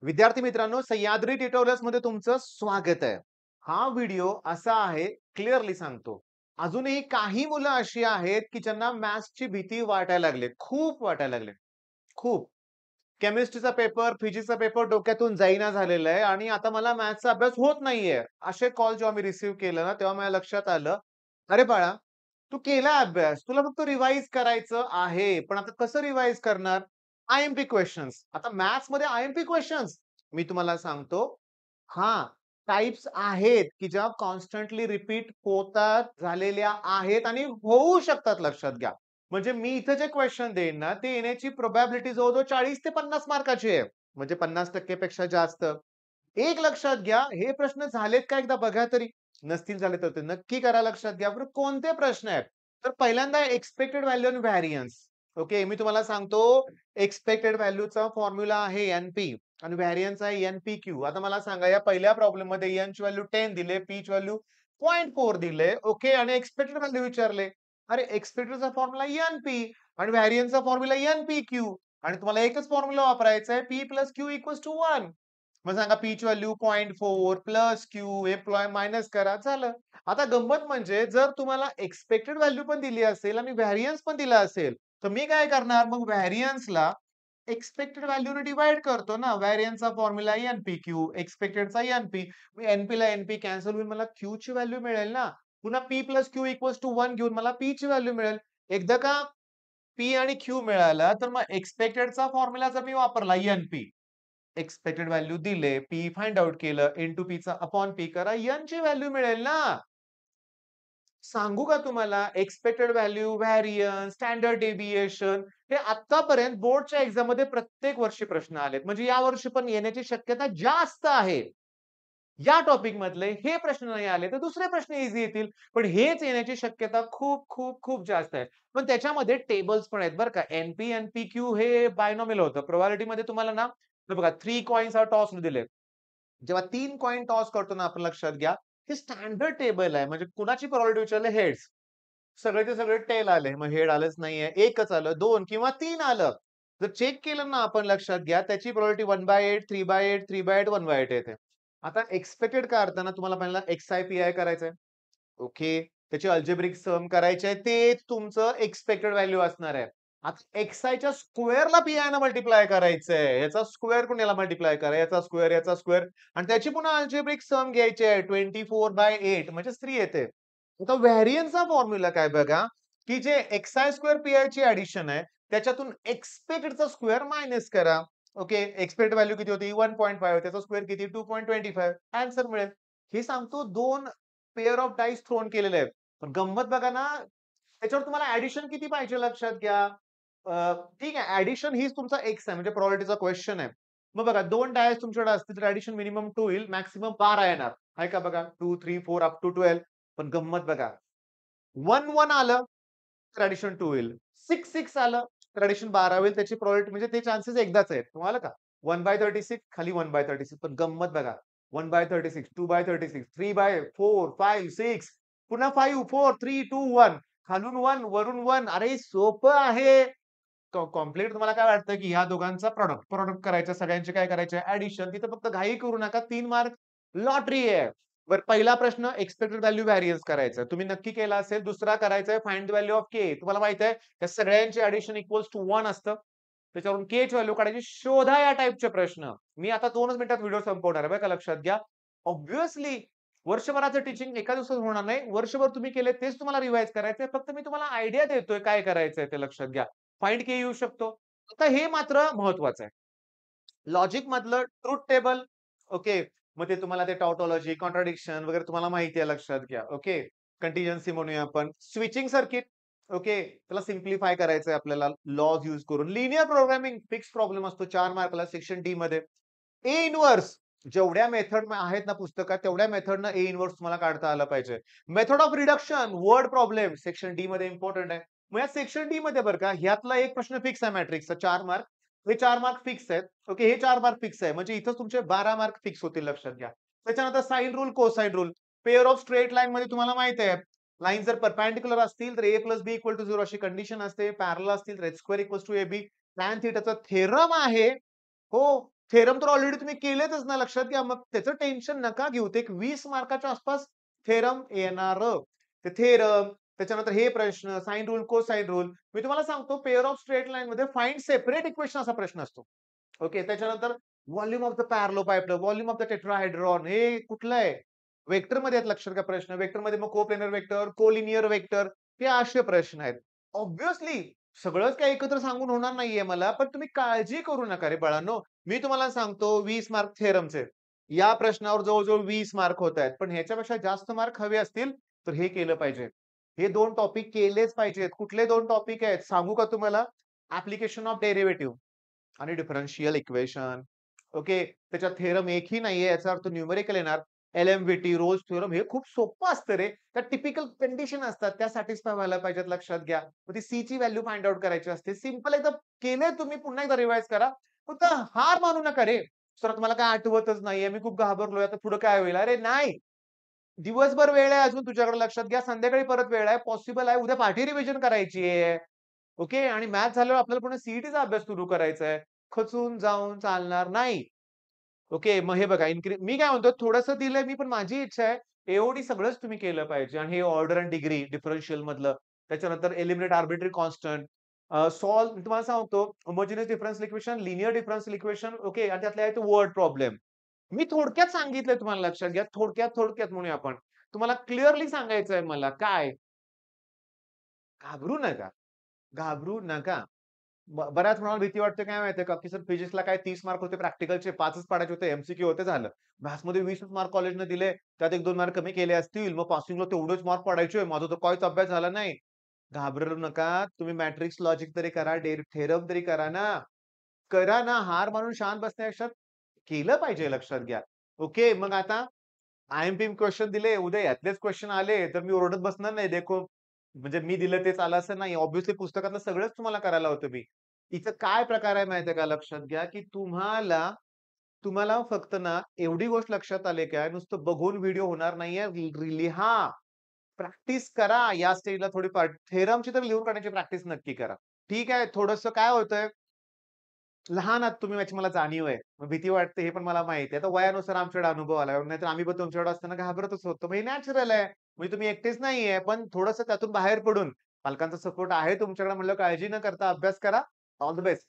विद्यार्थी मित्रांनो, सह्याद्री ट्युटोरियल्स मध्ये तुमचं स्वागत आहे. हा व्हिडिओ असा आहे, क्लिअरली सांगतो. अजूनही काही मुलं अशी आहेत, की ज्यांना मॅथ्सची भीती वाटायला लागली. खूप वाटायला लागली. खूप. केमिस्ट्रीचा पेपर, फिजिक्सचा पेपर डोक्यातून जाईना झालेला आहे आणि आता मला मॅथ्सचा अभ्यास होत नाहीये. असे कॉल जेव्हा मी रिसीव्ह केलं ना, तेव्हा माझ्या लक्षात आलं, "अरे बाळा, तू केला अभ्यास. तुला फक्त रिवाईज करायचं आहे. पण आता कसं रिवाईज करणार? I-M-P questions." आता मॅथ्समध्ये आय-एम-पी क्वेशन्स मी तुम्हाला सांगतो. हां, टाइप्स आहेत, की ज्या कॉन्स्टंटली रिपीट होतात, झालेल्या आहेत आणि होऊ शकतात लक्षात घ्या. म्हणजे मी इथे जे क्वेशन देईन ना, ते येण्याची प्रोबॅबिलिटी जवळ-जवळ 40 ते 50 मार्काची आहे. म्हणजे 50% पेक्षा जास्त. एक लक्षात घ्या, हे प्रश्न झालेत का एकदा बघा तरी. नसतील झाले तर ते नक्की करा लक्षात घ्या. बरं कोणते प्रश्न आहेत? तर पहिल्यांदा एक्स्पेक्टेड व्हॅल्यू आणि व्हॅरियन्स. ओके, मी तुम्हाला सांगतो एक्स्पेक्टेड व्हॅल्यूचा फॉर्म्युला आहे एन-पी आणि व्हॅरियन्स आहे एन-पी-क्यू. आता मला सांगा या पहिल्या प्रॉब्लेममध्ये एनची व्हॅल्यू 10 दिले, पीची व्हॅल्यू 0.4 दिले. ओके आणि एक्स्पेक्टेड व्हॅल्यू विचारले. अरे एक्स्पेक्टेडचा फॉर्म्युला एन-पी आणि व्हॅरियन्सचा फॉर्म्युला एन-पी-क्यू आणि तुम्हाला एकच फॉर्म्युला वापरायचा आहे P plus Q equals to 1. मग सांगा पीची व्हॅल्यू 0.4 प्लस क्यू हे मायनस करा झालं. आता गंमत म्हणजे जर तुम्हाला एक्स्पेक्टेड व्हॅल्यू पण दिली असेल आणि व्हॅरियन्स पण दिला असेल, तर मी काय करणार मग व्हॅरियन्सला एक्स्पेक्टेड व्हॅल्यूने डिव्हाईड करतो ना. व्हॅरियन्सचा फॉर्म्युला एन-पी-क्यू, एक्स्पेक्टेडचा एन-पी. मग एन-पीला एन-पी कॅन्सल होऊन मला क्यूची व्हॅल्यू मिळेल ना. पुन्हा P plus Q equals to 1 घेऊन मला पीची व्हॅल्यू मिळेल. एकदा का पी आणि क्यू मिळाला, तर मग एक्स्पेक्टेडचा फॉर्म्युला जर मी वापरला एन-पी एक्स्पेक्टेड व्हॅल्यू दिले, पी फाइंड आउट केलं, इंटू पीचा अपॉन पी करा, एन ची व्हॅल्यू मिळेल ना. सांगू का तुम्हाला expected value, variance, standard deviation हे आत्तापर्यंत बोर्डच्या एक्झाममध्ये प्रत्येक वर्षी प्रश्न आलेत. म्हणजे यावर्षी पण येण्याची शक्यता जास्त आहे. या टॉपिक मधले हे प्रश्न नाही आले, तर दुसरे प्रश्न ईझी येतील. पण हेच येण्याची शक्यता खूप, खूप, खूप जास्त आहे. पण त्याच्यामध्ये टेबल्स पण आहेत बरं का. एन-पी, एन-पी-क्यू हे बायनॉमियल होतं. प्रोबॅबिलिटीमध्ये तुम्हाला ना, हे बघा 3 कॉइन्स आर टॉस्ड दिले. जेव्हा 3 कॉइन टॉस करतो ना आपण लक्षात घ्या, हे स्टँडर्ड टेबल आहे. म्हणजे कुणाची प्रोबॅबिलिटी विचारली हेड्स. सगळेचे सगळे टेल आले. मग हेड आलंच नाहीये. एकच आलं, 2 किंवा 3 आलं. जर चेक केलं ना आपण लक्षात घ्या, त्याची प्रोबॅबिलिटी 1/8, 3/8, 3/8, 1/8 येते. आता एक्स्पेक्टेड काढताना तुम्हाला पहिला एक्स-आय, पी-आय करायचंय. ओके. त्याची अल्जेब्रिक सम करायची आहे. तेच तुमचं एक्स्पेक्टेड व्हॅल्यू असणार आहे. आता एक्स-आयच्या स्क्वेअरला पी-आयनं मल्टिप्लाय करायचंय. याचा स्क्वेअर कोण याला मल्टिप्लाय करा. याचा स्क्वेअर, याचा स्क्वेअर आणि त्याची पुन्हा अल्जेब्रिक सम घ्यायची आहे. 24/8 म्हणजे 3 येते. आता व्हेरियन्सचा फॉर्म्युला काय बघा, की जे एक्स-आय स्क्वेअर पी-आयची ॲडिशन आहे, त्याच्यातून एक्स्पेक्टेडचा स्क्वेअर मायनस करा. ओके. एक्स्पेक्ट व्हॅल्यू किती होती? 1.5 त्याचा स्क्वेअर किती? 2.25 आन्सर मिळेल. हे सांगतो 2 पेअर ऑफ डाइस थ्रोन केलेले आहेत. पण गंमत बघा ना, त्याच्यावर तुम्हाला ॲडिशन किती पाहिजे लक्षात घ्या. ठीक आहे ॲडिशन हीच तुमचा एक्स आहे म्हणजे प्रोबॅबिलिटीचा क्वेश्चन आहे. मग बघा 2 डायस तुमच्याकडे असतील तर ॲडिशन मिनिमम 2 होईल, मॅक्सिमम 12 येणार. आहे का बघा 2, 3, 4 अप टू 12. पण गंमत बघा 1-1 आलं तर ॲडिशन 2 होईल. 6-6 आलं तर ॲडिशन 12 होईल. त्याची प्रोबॅबिलिटी म्हणजे ते चान्सेस एकदाच आहेत. तुम्हाला का 1/36 खाली 1/36 पण गंमत बघा 1/36, 2/36, 3/4, 5, 6 पुन्हा 5, 4, 3, 2, 1 खालून 1 वरून 1 अरे सोपं आहे. कॉम्प्लिट तुम्हाला काय वाटतं, की ह्या दोघांचा प्रॉडक्ट करायचं सगळ्यांचे काय करायचे ॲडिशन. तिथं फक्त घाई करू नका. 3 मार्क लॉटरी आहे. बरं पहिला प्रश्न एक्स्पेक्टेड व्हॅल्यू व्हॅरियन्स करायचा. तुम्ही नक्की केला असेल. दुसरा करायचा आहे फाइंड द व्हॅल्यू ऑफ के. तुम्हाला माहिती आहे त्या सगळ्यांचे ॲडिशन इक्वल्स टू 1 असतं. त्याच्यावरून केची व्हॅल्यू काढायची. शोधा या टाइपचे प्रश्न. मी आता 2च मिनिटात व्हिडिओ संपवणार आहे बरं का लक्षात घ्या. ऑब्व्हियसली वर्षभराचं टीचिंग एका दिवसात होणार नाही. वर्षभर तुम्ही केले तेच तुम्हाला रिवाईज करायचंय. फक्त मी तुम्हाला आयडिया देतोय काय करायचंय ते लक्षात घ्या. फाइंड के येऊ शकतो. आता हे मात्र महत्वाचं आहे. लॉजिक मधलं ट्रुथ टेबल ओके. मग ते तुम्हाला ते टॉटॉलॉजी, कॉन्ट्राडिक्शन वगैरे तुम्हाला माहिती आहे लक्षात घ्या. ओके. कंटिन्जन्सी म्हणूया आपण. Switching circuit okay. त्याला सिम्प्लिफाय करायचंय आपल्याला लॉज यूज करून. लिनियर प्रोग्रामिंग फिक्स प्रॉब्लेम असतो 4 मार्कला सेक्शन डी मध्ये. ए इन्व्हर्स जेवढ्या मेथड आहेत ना पुस्तकात तेवढ्या मेथडनं ए इन्व्हर्स तुम्हाला काढता आलं पाहिजे. Method of reduction, word problem section D मध्ये इम्पोर्टंट आहे. मग या सेक्शन डी मध्ये बरं का ह्यातला एक प्रश्न फिक्स आहे मॅट्रिक्सचा 4 मार्क. हे 4 मार्क फिक्स आहेत. ओके. हे 4 मार्क फिक्स आहे. म्हणजे इथं तुमचे 12 मार्क फिक्स होतील लक्षात घ्या. त्याच्यानंतर sine rule, cosine rule. Pair of straight line मध्ये तुम्हाला माहिती आहे लाईन जर परपेंडिक्युलर असतील तर A plus B equal to 0 अशी कंडिशन असते. पॅरलल असतील तर H square equals to AB. Tan थिटाचा थेरम आहे. हो. थेरम तर ऑलरेडी तुम्ही केलेतच ना, लक्षात घ्या. मग त्याचं टेन्शन नका घेऊ. ते एक 20 मार्काच्या आसपास थेरम येणारं. ते थेरम, त्याच्यानंतर हे प्रश्न, साइन रूल, कोसाइन रूल. मी तुम्हाला सांगतो पेअर ऑफ स्ट्रेट लाईनमध्ये फाइंड सेपरेट इक्वेशन असा प्रश्न असतो. ओके. त्याच्यानंतर volume of the parallelepiped, volume of the tetrahedron हे कुठलं आहे? वेक्टरमध्ये आहेत लक्षात घ्या प्रश्न. वेक्टरमध्ये मग कोप्लेनर वेक्टर, कोलिनियर वेक्टर हे असे प्रश्न आहेत. ऑब्व्हियसली सगळंच काही एकत्र सांगून होणार नाहीये मला, पण तुम्ही काळजी करू नका रे बाळांनो. मी तुम्हाला सांगतो 20 मार्क थेरमचे. या प्रश्नावर जवळ-जवळ 20 मार्क होतायत. पण ह्याच्यापेक्षा जास्त मार्क हवे असतील, तर हे केलं पाहिजे. हे 2 टॉपिक केलेच पाहिजेत. कुठले 2 टॉपिक आहेत सांगू का तुम्हाला? ॲप्लिकेशन ऑफ डेरिव्हेटिव्ह आणि डिफरन्शियल इक्वेशन. ओके. त्याच्यात थेरम एकही नाहीये याचा अर्थ न्यूमेरिकल येणार. एल-एम-व्ही-टी, रोल्स थेरम हे खूप सोपं असतं रे. त्या टिपिकल कंडिशन असतात त्या सॅटिस्फाय व्हायला पाहिजेत लक्षात घ्या. मग ती सीची व्हॅल्यू फाइंड आउट करायची असते. सिंपल एकदम केलंय तुम्ही पुन्हा एकदा रिवाईज करा. फक्त हार मानू नका रे. सर तुम्हाला काय आठवतच नाहीये. मी खूप घाबरलोय. आता पुढे काय होईल? अरे नाही. दिवसभर वेळ आहे अजून तुझ्याकडे लक्षात घ्या. संध्याकाळी परत वेळ आहे. पॉसिबल आहे. उद्या पाठी रिव्हिजन करायची आहे. ओके. आणि मॅथ्स झाल्यावर आपल्याला पुन्हा सी-ई-टीचा अभ्यास सुरू करायचा आहे. खचून जाऊन चालणार नाही. ओके. मग हे बघा मी काय म्हणतो थोडंसं दिलंय मी, पण माझी इच्छा आहे ए सगळंच तुम्ही केलं पाहिजे आणि हे ऑर्डर एंड डिग्री डिफरन्शियल मधलं. त्याच्यानंतर एलिमिनेट आर्बिट्ररी कॉन्स्टंट, सॉल्व्ह तुम्हाला सांगतो homogeneous differential equation, linear differential equation okay आणि त्यातल्या आहेत वर्ड प्रॉब्लेम. मी थोडक्यात सांगितलंय तुम्हाला लक्षात घ्या. थोडक्यात म्हणूया आपण. तुम्हाला क्लिअरली सांगायचंय मला काय? घाबरू नका. घाबरू नका. बऱ्याच मुलांना भीती वाटते काय माहितीये का, की सर फिजिक्सला काय 30 मार्क होते प्रॅक्टिकलचे 5च पाडायचे होते, एम-सी-क्यू होते झालं. मॅथ्समध्ये 20च मार्क कॉलेजने दिले, त्यात 1-2 मार्क कमी केले असतील, मग पासिंगला तेवढेच मार्क पाडायचे. माझा तर काहीच अभ्यास झाला नाही. घाबरू नका. तुम्ही मॅट्रिक्स लॉजिक तरी करा, थेरम तरी करा ना. करा ना. हार मानून शांत बसण्यापेक्षा केलं पाहिजे लक्षात घ्या. ओके. मग आता आय-एम-पी क्वेशन दिले, उद्या यातलेच क्वेशन आले, तर मी ओरडत बसणार नाही. देखो म्हणजे मी दिलं तेच आलं असं नाही. ऑब्व्हियसली पुस्तकातलं सगळंच तुम्हाला करायला होतं मी. इथं काय प्रकार आहे माहिती आहे का लक्षात घ्या, की तुम्हाला तुम्हाला फक्त ना एवढी गोष्ट लक्षात आली काय नुसतं बघून व्हिडिओ होणार नाहीये. लिहा, प्रॅक्टिस करा. या स्टेजला थोडीफार थेरमची तर लिहून काढण्याची प्रॅक्टिस नक्की करा. ठीक आहे. थोडंसं काय होतंय लहान आहात तुम्ही याची मला जाणीव आहे. मग भीती वाटते हे पण मला माहिती आहे. तर वयानुसार आमच्याकडे अनुभव आला. नाहीतर आम्ही पण तुमच्याकडे असताना घाबरतच होतो. मग हे नॅचरल आहे. म्हणजे तुम्ही एकटेच नाहीये. पण थोडंसं त्यातून बाहेर पडून पालकांचा सपोर्ट आहे तुमच्याकडे म्हटलं काळजी न करता अभ्यास करा. All the best.